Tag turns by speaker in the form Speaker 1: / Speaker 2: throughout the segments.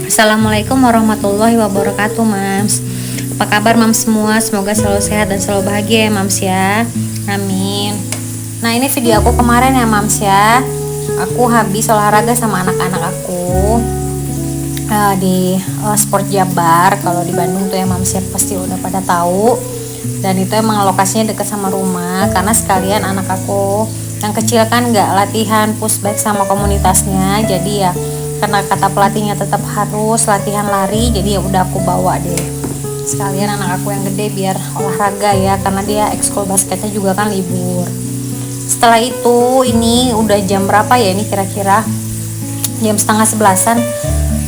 Speaker 1: Assalamualaikum warahmatullahi wabarakatuh, Mams. Apa kabar, Mams semua? Semoga selalu sehat dan selalu bahagia ya, Mams ya. Amin. Nah, ini video aku kemarin ya, Mams ya. Aku habis olahraga sama anak-anak aku di Sport Jabar. Kalau di Bandung tuh ya, Mams ya, pasti udah pada tahu. Dan itu emang lokasinya dekat sama rumah, karena sekalian anak aku yang kecil kan nggak latihan pushback sama komunitasnya, jadi ya karena kata pelatihnya tetap harus latihan lari, jadi ya udah aku bawa deh sekalian anak aku yang gede biar olahraga ya, karena dia ekskul basketnya juga kan libur. Setelah itu ini udah jam berapa ya, ini kira-kira jam setengah 11-an.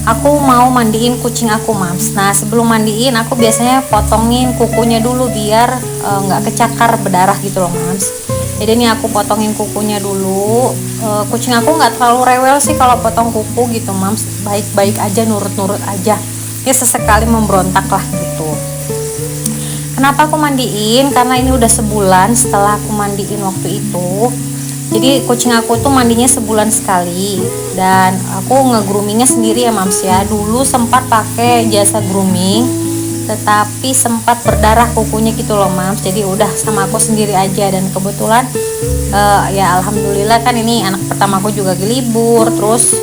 Speaker 1: Aku mau mandiin kucing aku, Mams. Nah, sebelum mandiin aku biasanya potongin kukunya dulu biar nggak kecakar berdarah gitu loh, Mams. Jadi ini aku potongin kukunya dulu. Kucing aku nggak terlalu rewel sih kalau potong kuku gitu, Mams. Baik-baik aja, nurut-nurut aja. Ya sesekali memberontak lah gitu. Kenapa aku mandiin? Karena ini udah sebulan setelah aku mandiin waktu itu. Jadi kucing aku tuh mandinya sebulan sekali. Dan aku nge-groomingnya sendiri ya, Mams ya. Dulu sempat pakai jasa grooming, tetapi sempat berdarah kukunya gitu loh, Mams. Jadi udah sama aku sendiri aja. Dan kebetulan ya alhamdulillah kan ini anak pertamaku juga libur, terus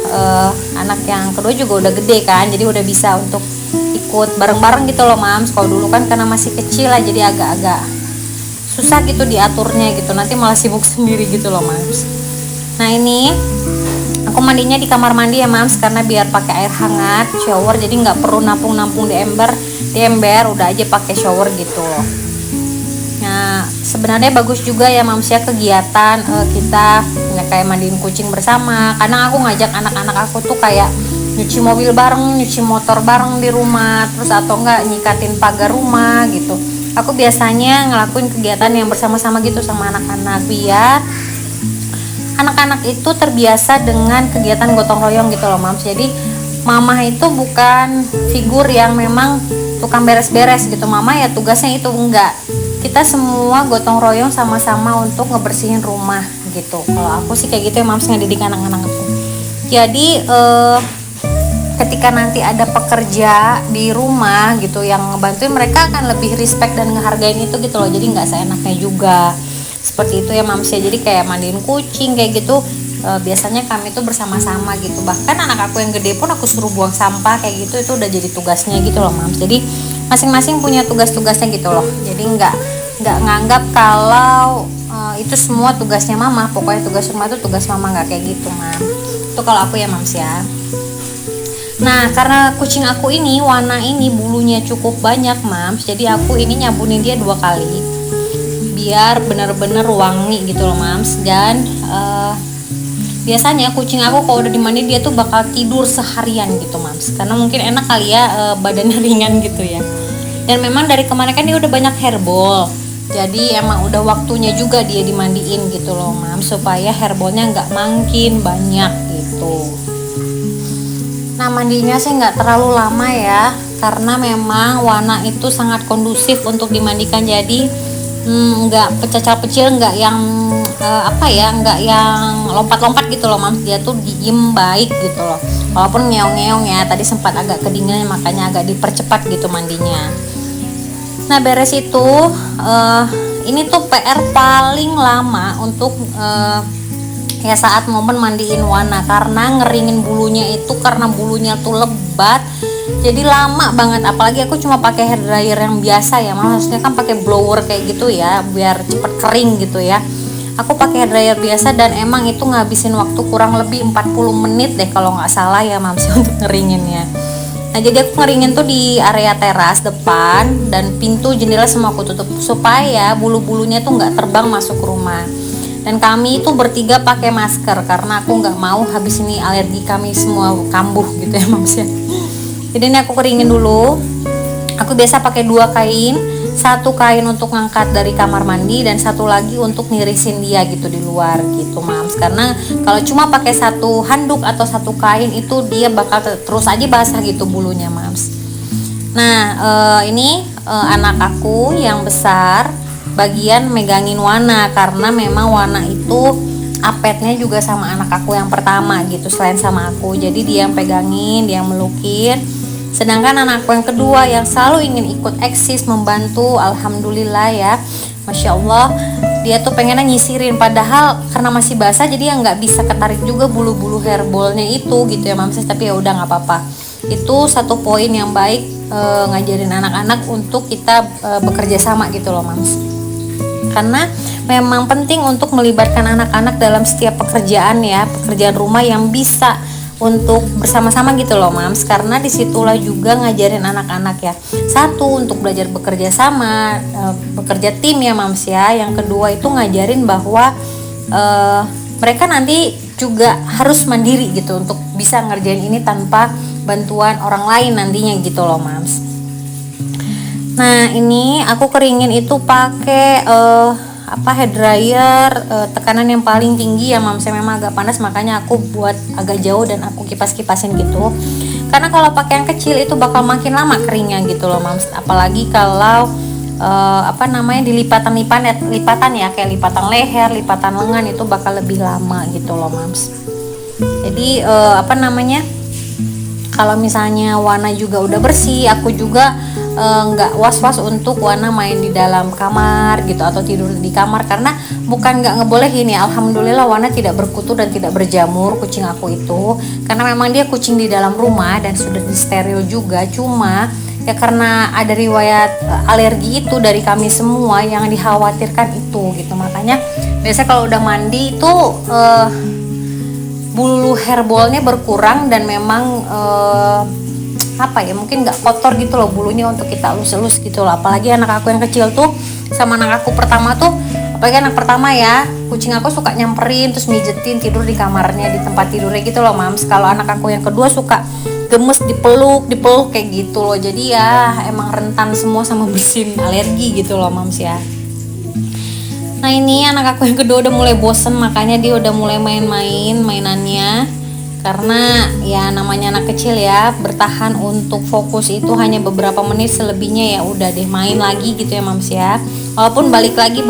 Speaker 1: anak yang kedua juga udah gede kan, jadi udah bisa untuk ikut bareng-bareng gitu loh, Mams. Kalau dulu kan karena masih kecil lah, jadi agak-agak susah gitu diaturnya gitu, nanti malah sibuk sendiri gitu loh, Mams. Nah, ini aku mandinya di kamar mandi ya, Mams, karena biar pakai air hangat shower, jadi nggak perlu nampung-nampung di ember, udah aja pakai shower gitu loh. Nah, sebenarnya bagus juga ya, Mams ya, kegiatan kita ya, kayak mandiin kucing bersama. Kadang aku ngajak anak-anak aku tuh kayak nyuci mobil bareng, nyuci motor bareng di rumah, terus atau enggak nyikatin pagar rumah gitu. Aku biasanya ngelakuin kegiatan yang bersama-sama gitu sama anak-anak, biar anak-anak itu terbiasa dengan kegiatan gotong royong gitu loh, Mams. Jadi mama itu bukan figur yang memang tukang beres-beres gitu. Mama ya tugasnya itu enggak. Kita semua gotong royong sama-sama untuk ngebersihin rumah gitu. Kalau aku sih kayak gitu ya, Mams, ngedidik anak-anak aku. Jadi ketika nanti ada pekerja di rumah gitu yang ngebantuin, mereka akan lebih respect dan ngehargain itu gitu loh. Jadi nggak seenaknya juga seperti itu ya, Mams ya. Jadi kayak mandiin kucing kayak gitu, biasanya kami tuh bersama-sama gitu. Bahkan anak aku yang gede pun aku suruh buang sampah kayak gitu, itu udah jadi tugasnya gitu loh, Mams. Jadi masing-masing punya tugas-tugasnya gitu loh. Jadi nggak nganggap kalau itu semua tugasnya mama, pokoknya tugas rumah itu tugas mama, nggak kayak gitu, Mam. Itu kalau aku ya, Mams ya. Nah, karena kucing aku ini warna ini bulunya cukup banyak, Mams, jadi aku ini nyabunin dia 2 kali biar bener-bener wangi gitu loh, Mams. Dan biasanya kucing aku kalau udah dimandi dia tuh bakal tidur seharian gitu, Mams, karena mungkin enak kali ya, badannya ringan gitu ya. Dan memang dari kemarin kan dia udah banyak hairball, jadi emang udah waktunya juga dia dimandiin gitu loh, Mams, supaya hairballnya nggak makin banyak gitu. Nah, mandinya sih nggak terlalu lama ya, karena memang warna itu sangat kondusif untuk dimandikan. Jadi nggak pecah-pecil, nggak yang nggak yang lompat-lompat gitu loh, Mams. Dia tuh diem baik gitu loh. Walaupun ngeong-ngeong ya, tadi sempat agak kedinginan, makanya agak dipercepat gitu mandinya. Nah, beres itu ini tuh PR paling lama untuk ya saat momen mandiin Wana, karena ngeringin bulunya itu, karena bulunya tuh lebat, jadi lama banget. Apalagi aku cuma pakai hair dryer yang biasa ya, maksudnya kan pakai blower kayak gitu ya biar cepet kering gitu ya. Aku pakai hair dryer biasa dan emang itu ngabisin waktu kurang lebih 40 menit deh kalau nggak salah ya, Mams, untuk ngeringinnya. Nah, jadi aku ngeringin tuh di area teras depan, dan pintu jendela semua aku tutup supaya bulu-bulunya tuh nggak terbang masuk rumah. Dan kami itu bertiga pakai masker karena aku nggak mau habis ini alergi kami semua kambuh gitu ya, Mams ya. Jadi ini aku keringin dulu. Aku biasa pakai 2 kain, 1 kain untuk ngangkat dari kamar mandi dan 1 lagi untuk nirisin dia gitu di luar gitu, Mams. Karena kalau cuma pakai 1 handuk atau 1 kain itu dia bakal terus aja basah gitu bulunya, Mams. Nah, ini anak aku yang besar bagian megangin Wana, karena memang Wana itu apetnya juga sama anak aku yang pertama gitu, selain sama aku. Jadi dia yang pegangin, dia yang melukin. Sedangkan anakku yang kedua yang selalu ingin ikut eksis membantu, alhamdulillah ya, masya Allah, dia tuh pengennya nyisirin, padahal karena masih basah jadi ya nggak bisa ketarik juga bulu-bulu hairballnya itu gitu ya Mams. Tapi ya udah nggak apa-apa. Itu satu poin yang baik, ngajarin anak-anak untuk kita bekerja sama gitu loh Mams. Karena memang penting untuk melibatkan anak-anak dalam setiap pekerjaan ya, pekerjaan rumah yang bisa untuk bersama-sama gitu loh Mams. Karena disitulah juga ngajarin anak-anak ya, satu untuk belajar bekerja sama, bekerja tim ya Mams ya. Yang kedua itu ngajarin bahwa mereka nanti juga harus mandiri gitu untuk bisa ngerjain ini tanpa bantuan orang lain nantinya gitu loh Mams. Nah ini aku keringin itu pakai hair dryer, tekanan yang paling tinggi ya Mams. Memang agak panas, makanya aku buat agak jauh dan aku kipas-kipasin gitu. Karena kalau pakai yang kecil itu bakal makin lama keringnya gitu loh Mams. Apalagi kalau di lipatan ya, kayak lipatan leher, lipatan lengan, itu bakal lebih lama gitu loh Mams. Jadi kalau misalnya Wana juga udah bersih, aku juga nggak was-was untuk Wana main di dalam kamar gitu atau tidur di kamar. Karena bukan nggak ngebolehin ya, alhamdulillah Wana tidak berkutu dan tidak berjamur kucing aku itu, karena memang dia kucing di dalam rumah dan sudah disteril juga. Cuma ya karena ada riwayat alergi itu dari kami semua, yang dikhawatirkan itu gitu. Makanya biasa kalau udah mandi itu bulu hairballnya berkurang dan memang mungkin nggak kotor gitu loh bulunya untuk kita elus-elus gitu loh. Apalagi anak aku yang kecil tuh sama anak aku pertama tuh, apalagi anak pertama ya, kucing aku suka nyamperin terus mijetin, tidur di kamarnya, di tempat tidurnya gitu loh Mams. Kalau anak aku yang kedua suka gemes, dipeluk kayak gitu loh. Jadi ya emang rentan semua sama bersin alergi gitu loh Mams ya. Nah ini anak aku yang kedua udah mulai bosen, makanya dia udah mulai main-main mainannya. Karena ya namanya anak kecil ya, bertahan untuk fokus itu hanya beberapa menit, selebihnya ya udah deh main lagi gitu ya Mams ya. Walaupun balik lagi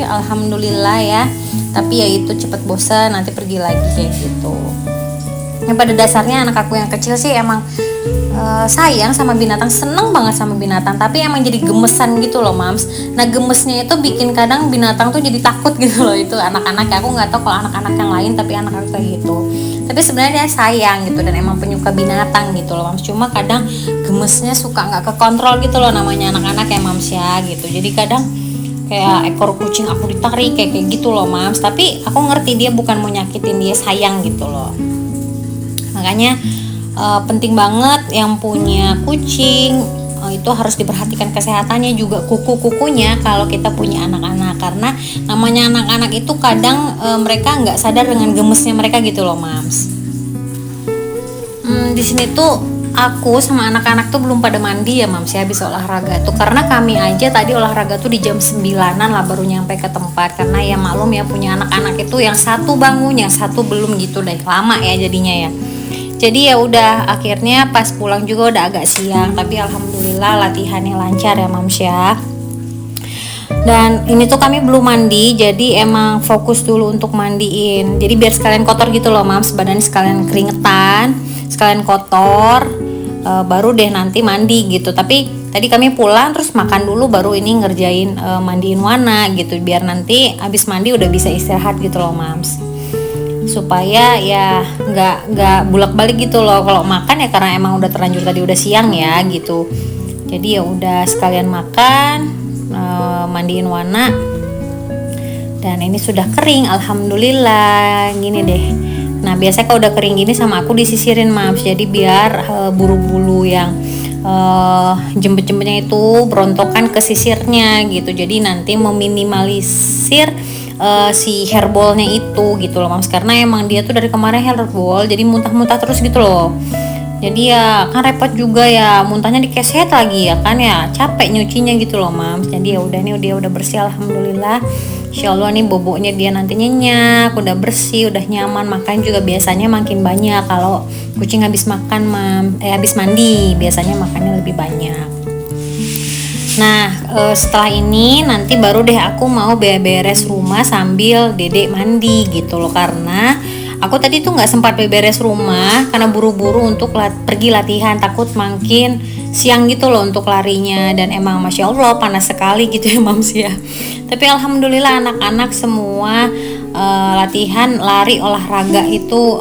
Speaker 1: alhamdulillah ya, tapi ya itu cepet bosan, nanti pergi lagi kayak gitu. Yang pada dasarnya anak aku yang kecil sih emang sayang sama binatang, seneng banget sama binatang, tapi emang jadi gemesan gitu loh Mams. Nah gemesnya itu bikin kadang binatang tuh jadi takut gitu loh. Itu anak-anak ya, aku nggak tahu kalau anak-anak yang lain, tapi anak aku kayak gitu. Tapi sebenarnya dia sayang gitu dan emang penyuka binatang gitu loh Mams. Cuma kadang gemesnya suka nggak kekontrol gitu loh, namanya anak-anak ya Mams ya gitu. Jadi kadang kayak ekor kucing aku ditarik kayak gitu loh Mams. Tapi aku ngerti dia bukan mau nyakitin, dia sayang gitu loh. Makanya penting banget yang punya kucing itu harus diperhatikan kesehatannya juga, kuku-kukunya kalau kita punya anak-anak. Karena namanya anak-anak itu kadang mereka nggak sadar dengan gemesnya mereka gitu loh Mams. Di sini tuh aku sama anak-anak tuh belum pada mandi ya Mams ya, habis olahraga tuh. Karena kami aja tadi olahraga tuh di jam 9-an lah baru nyampe ke tempat. Karena ya maklum ya, punya anak-anak itu yang satu bangun, yang satu belum gitu deh, lama ya jadinya ya. Jadi ya udah, akhirnya pas pulang juga udah agak siang, tapi alhamdulillah latihannya lancar ya Mams ya. Dan ini tuh kami belum mandi, jadi emang fokus dulu untuk mandiin. Jadi biar sekalian kotor gitu loh Mams, badannya sekalian keringetan, sekalian kotor, baru deh nanti mandi gitu. Tapi tadi kami pulang terus makan dulu, baru ini ngerjain mandiin Wana gitu, biar nanti habis mandi udah bisa istirahat gitu loh Mams. Supaya ya nggak bulak-balik gitu loh kalau makan ya, karena emang udah terlanjur tadi udah siang ya gitu. Jadi ya udah sekalian makan, mandiin Wana, dan ini sudah kering alhamdulillah gini deh. Nah biasanya kalau udah kering gini sama aku disisirin Mams, jadi biar bulu-bulu yang jembet-jembetnya itu berontokan ke sisirnya gitu. Jadi nanti meminimalisir si hairballnya itu gitu loh Mams. Karena emang dia tuh dari kemarin hairball, jadi muntah-muntah terus gitu loh. Jadi ya kan repot juga ya, muntahnya dikeset lagi ya kan, ya capek nyucinya gitu loh Mams. Jadi ya udah nih, dia udah bersih alhamdulillah. Insyaallah nih boboknya dia nanti nyenyak, udah bersih, udah nyaman. Makan juga biasanya makin banyak kalau kucing habis makan habis mandi, biasanya makannya lebih banyak. Nah, setelah ini nanti baru deh aku mau beres rumah sambil dedek mandi gitu loh, karena aku tadi tuh nggak sempat beres rumah karena buru-buru untuk pergi latihan, takut makin siang gitu loh untuk larinya, dan emang masya Allah panas sekali gitu ya Mams ya. Tapi alhamdulillah anak-anak semua latihan lari olahraga itu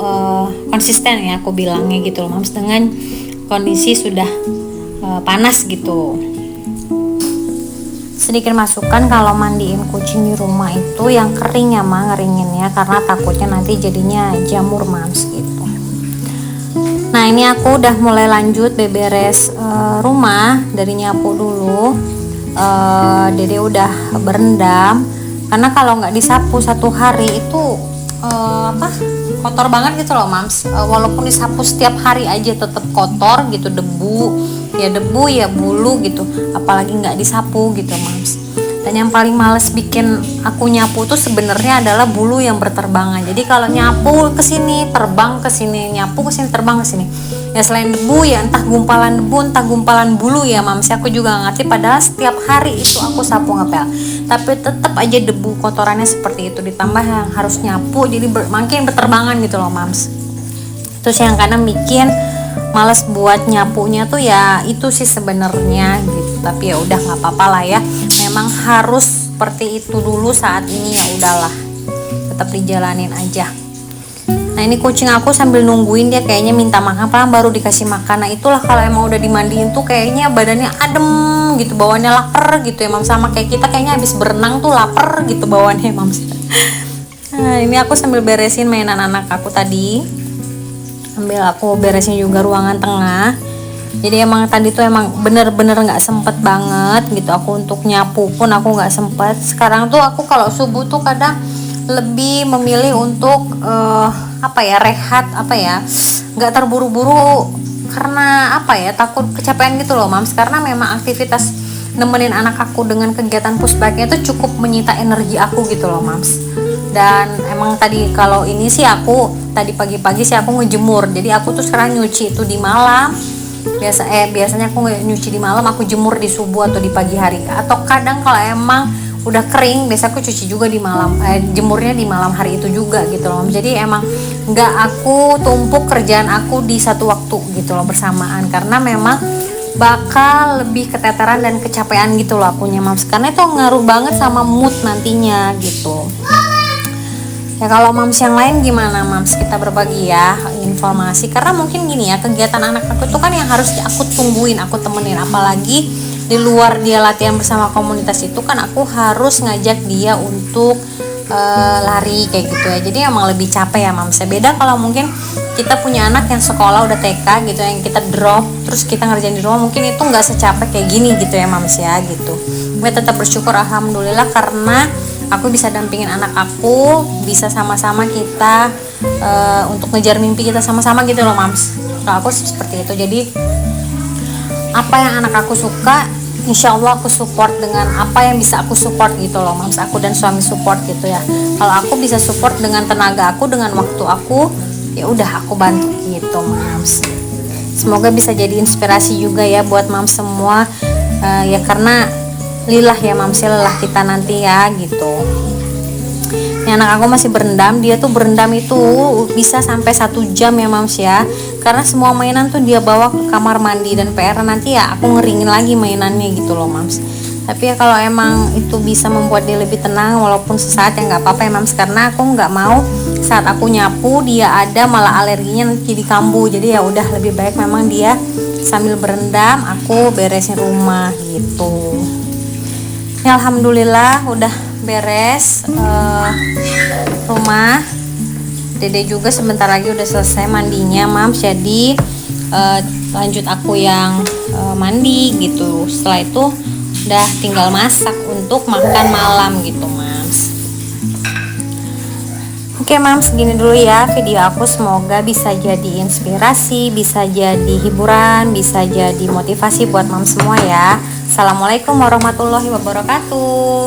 Speaker 1: konsisten ya aku bilangnya gitu loh Mams, dengan kondisi sudah panas gitu. Sedikit masukan, kalau mandiin kucing di rumah itu yang kering ya Ma, ngeringinnya, karena takutnya nanti jadinya jamur Mams gitu. Nah ini aku udah mulai lanjut beberes rumah, dari nyapu dulu. Dede udah berendam, karena kalau nggak disapu satu hari itu kotor banget gitu loh Mams. Walaupun disapu setiap hari aja tetap kotor gitu, debu ya bulu gitu, apalagi nggak disapu gitu Mams. Dan yang paling males bikin aku nyapu tuh sebenarnya adalah bulu yang berterbangan. Jadi kalau nyapu ke sini terbang ke sini, nyapu ke sini terbang ke sini, ya selain debu ya entah gumpalan debu entah gumpalan bulu ya Mams. Aku juga gak ngerti, padahal setiap hari itu aku sapu ngepel, tapi tetap aja debu kotorannya seperti itu, ditambah yang harus nyapu, jadi makin berterbangan gitu loh Mams. Terus yang kadang bikin males buat nyapunya tuh ya itu sih sebenarnya gitu. Tapi ya udah nggak apa-apa lah ya, memang harus seperti itu dulu saat ini, ya udahlah tetap dijalanin aja. Nah ini kucing aku sambil nungguin dia kayaknya minta makan, baru dikasih makan. Nah itulah kalau emang udah dimandiin tuh kayaknya badannya adem gitu, bawaannya lapar gitu ya Mams, sama kayak kita kayaknya habis berenang tuh lapar gitu bawaannya Mams. Nah ini aku sambil beresin mainan anak aku tadi, sambil aku beresin juga ruangan tengah. Jadi emang tadi tuh emang bener-bener nggak sempet banget gitu aku untuk nyapu, pun aku nggak sempet. Sekarang tuh aku kalau subuh tuh kadang lebih memilih untuk rehat, nggak terburu-buru, karena takut kecapean gitu loh Mams. Karena memang aktivitas nemenin anak aku dengan kegiatan pushbacknya itu cukup menyita energi aku gitu loh Mams. Dan emang tadi kalau ini sih aku tadi pagi-pagi sih aku ngejemur, jadi aku tuh sekarang nyuci itu di malam. Biasanya aku nyuci di malam, aku jemur di subuh atau di pagi hari, atau kadang kalau emang udah kering biasa aku cuci juga di malam, jemurnya di malam hari itu juga gitu loh. Jadi emang nggak aku tumpuk kerjaan aku di satu waktu gitu loh bersamaan, karena memang bakal lebih keteteran dan kecapean gitu loh akunya Mams, karena itu ngaruh banget sama mood nantinya gitu. Ya kalau Mams yang lain gimana Mams, kita berbagi ya informasi, karena mungkin gini ya, kegiatan anak aku itu kan yang harus aku tungguin, aku temenin, apalagi di luar dia latihan bersama komunitas itu kan aku harus ngajak dia untuk lari kayak gitu ya. Jadi emang lebih capek ya Mams. Beda kalau mungkin kita punya anak yang sekolah udah TK gitu, yang kita drop terus kita ngerjain di rumah, mungkin itu nggak secapek kayak gini gitu ya Mams ya gitu. Gue tetap bersyukur alhamdulillah karena aku bisa dampingin anak aku, bisa sama-sama kita untuk ngejar mimpi kita sama-sama gitu loh Mams. Kalau aku seperti itu, jadi apa yang anak aku suka insya Allah aku support dengan apa yang bisa aku support gitu loh Mams. Aku dan suami support gitu ya. Kalau aku bisa support dengan tenaga aku, dengan waktu aku, ya udah aku bantu gitu Mams. Semoga bisa jadi inspirasi juga ya buat Mams semua, ya karena lillah ya Mams, lelah kita nanti ya gitu. Ini anak aku masih berendam, dia tuh berendam itu bisa sampai 1 jam ya Mams ya, karena semua mainan tuh dia bawa ke kamar mandi, dan PR nanti ya aku ngeringin lagi mainannya gitu loh Mams. Tapi ya kalau emang itu bisa membuat dia lebih tenang walaupun sesaat ya nggak apa-apa ya Mams, karena aku nggak mau saat aku nyapu dia ada malah alerginya nanti jadi kambuh. Jadi ya udah lebih baik memang dia sambil berendam aku beresin rumah gitu. Ya, alhamdulillah udah beres rumah. Dede juga sebentar lagi udah selesai mandinya Mams, jadi lanjut aku yang mandi gitu. Setelah itu udah tinggal masak untuk makan malam gitu Mams. Oke Mams, segini dulu ya video aku, semoga bisa jadi inspirasi, bisa jadi hiburan, bisa jadi motivasi buat Mams semua ya. Assalamualaikum warahmatullahi wabarakatuh.